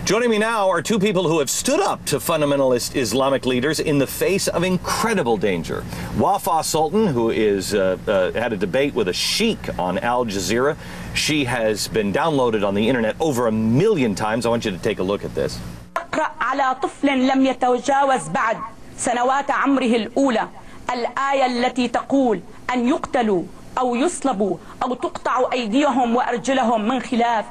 Joining me now are two people who have stood up to fundamentalist Islamic leaders in the face of incredible danger. Wafa Sultan, who is had a debate with a sheikh on Al Jazeera. She has been downloaded on the internet over 1 million times. I want you to take a look at this. على طفل لم يتجاوز بعد سنوات عمره الأولى الآية التي تقول أن يقتلوا أو يصلبوا أو تقطع أيديهم وأرجلهم من خلاف.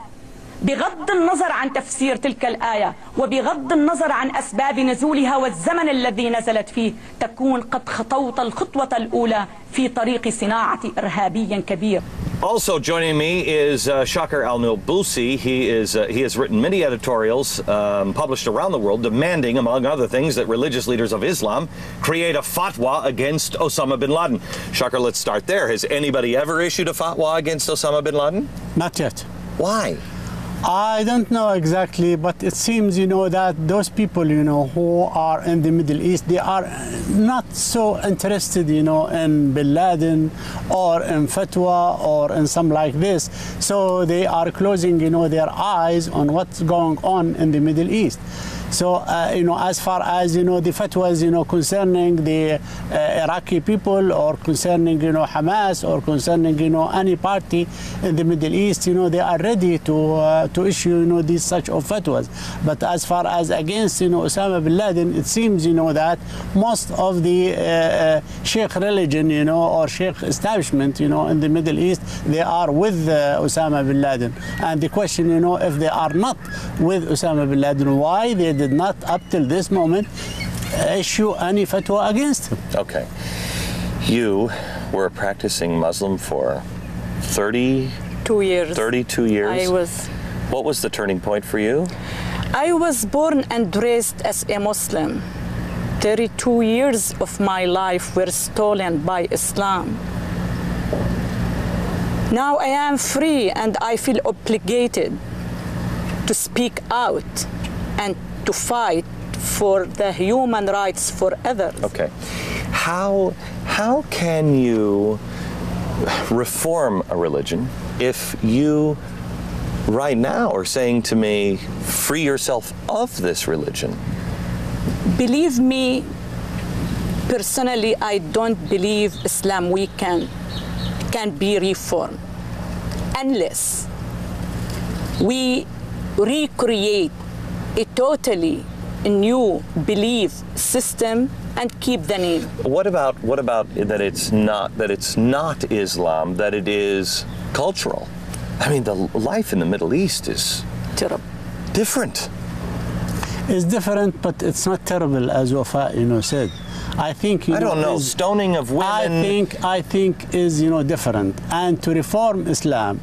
بغض النظر عن تفسير تلك الآية وبغض النظر عن أسباب نزولها والزمن الذي نزلت فيه تكون قد خطوت الخطوة الأولى في طريق صناعة إرهابي كبير. Also joining me is Shakir al-Nilbusi. He has written many editorials published around the world demanding, among other things, that religious leaders of Islam create a fatwa against Osama bin Laden. Shakir, let's start there. Has anybody ever issued a fatwa against Osama bin Laden? Not yet. Why? I don't know exactly, but it seems, that those people, who are in the Middle East, they are not so interested, in bin Laden or in fatwa or in something like this. So they are closing, their eyes on what's going on in the Middle East. So, as far as, the fatwas, concerning the Iraqi people or concerning, Hamas or concerning, any party in the Middle East, they are ready to issue, these such of fatwas. But as far as against, Osama bin Laden, it seems, that most of the Sheikh religion, or Sheikh establishment, in the Middle East, they are with Osama bin Laden. And the question, if they are not with Osama bin Laden, why they did not, up till this moment, issue any fatwa against him. Okay. You were a practicing Muslim for 32 years. 32 years? I was. What was the turning point for you? I was born and raised as a Muslim. 32 years of my life were stolen by Islam. Now I am free and I feel obligated to speak out and to fight for the human rights for others. Okay. How can you reform a religion if you right now are saying to me, free yourself of this religion? Believe me, personally, I don't believe Islam can be reformed unless we recreate a totally new belief system and keep the name. What about that it's not Islam, that it is cultural? I mean, the life in the Middle East is terrible. Different. It's different, but it's not terrible, as Wafa, said. I think I don't know, stoning of women. I think is different. And to reform Islam,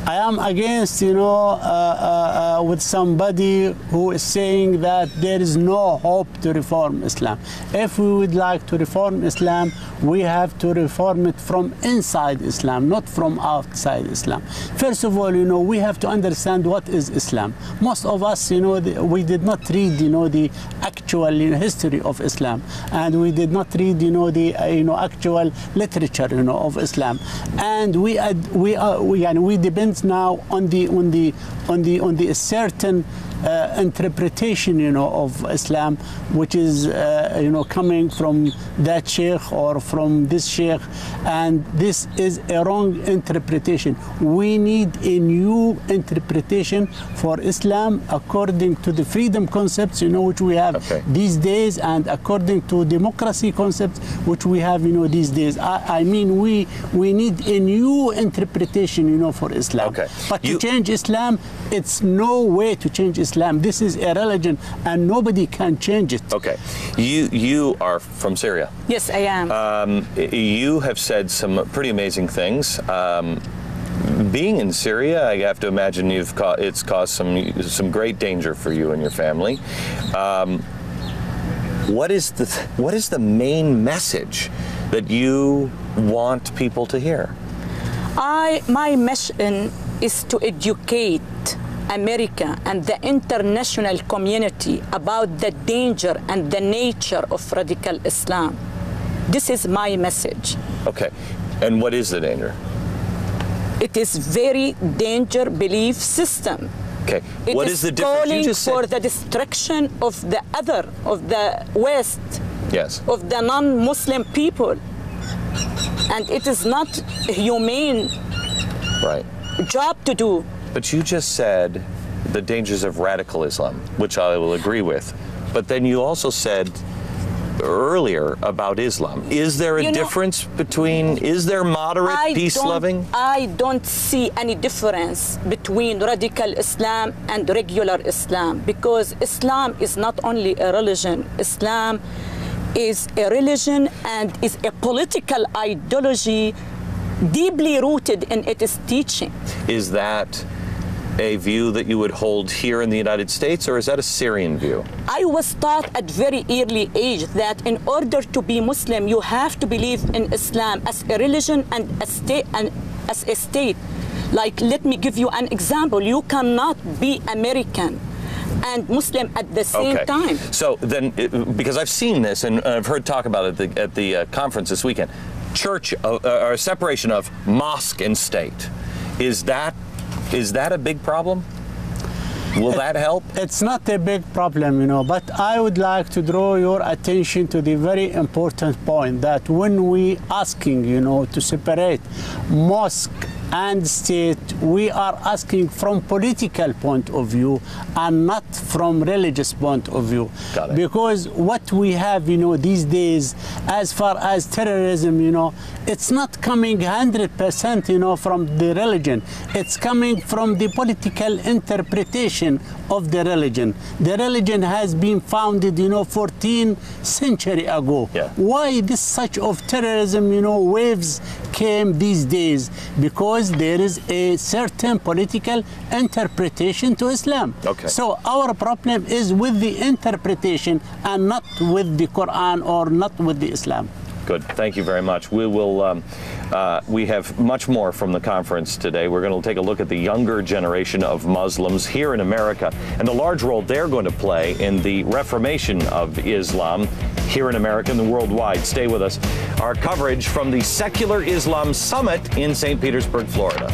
I am against with somebody who is saying that there is no hope to reform Islam. If we would like to reform Islam, we have to reform it from inside Islam, not from outside Islam. First of all, we have to understand what is Islam. Most of us, we did not read, the actual history of Islam, and we did not read, the actual literature, of Islam, and we depend now on the certain interpretation, of Islam, which is coming from that sheikh or from this sheikh, and this is a wrong interpretation. We need a new interpretation for Islam according to the freedom concepts, which we have these days, and according to democracy concepts, which we have, these days. I mean, we need a new interpretation, for Islam. Okay. But to change Islam, it's no way to change Islam. This is a religion, and nobody can change it. Okay. You are from Syria. Yes, I am. You have said some pretty amazing things. Being in Syria, I have to imagine it's caused some great danger for you and your family. What is the main message that you want people to hear? My mission is to educate America and the international community about the danger and the nature of radical Islam. This is my message. Okay. And what is the danger? It is very dangerous belief system. Okay. What is the difference? Calling You just said for the destruction of the other, of the West, yes, of the non-Muslim people. And it is not a humane right. job to do. But you just said the dangers of radical Islam, which I will agree with. But then you also said earlier about Islam. Is there a difference between, is there moderate, peace-loving? I don't see any difference between radical Islam and regular Islam, because Islam is not only a religion. Islam is a religion and is a political ideology deeply rooted in its teaching. Is that a view that you would hold here in the United States, or is that a Syrian view? I was taught at very early age that in order to be Muslim, you have to believe in Islam as a religion and as a state. Like, let me give you an example. You cannot be American and Muslim at the same time. So then, because I've seen this and I've heard talk about it at the conference this weekend, church or separation of mosque and state, is that a big problem? Will that help? It's not a big problem, but I would like to draw your attention to the very important point that when we asking, to separate mosque and state, we are asking from political point of view and not from religious point of view. Got it. Because what we have, these days, as far as terrorism, it's not coming 100%, from the religion. It's coming from the political interpretation of the religion. The religion has been founded, 14 centuries ago. Yeah. Why this such of terrorism, waves came these days? Because there is a certain political interpretation to Islam. Okay. So our problem is with the interpretation and not with the Quran or not with the Islam. Good. Thank you very much. We will. We have much more from the conference today. We're going to take a look at the younger generation of Muslims here in America and the large role they're going to play in the reformation of Islam here in America and worldwide. Stay with us. Our coverage from the Secular Islam Summit in St. Petersburg, Florida.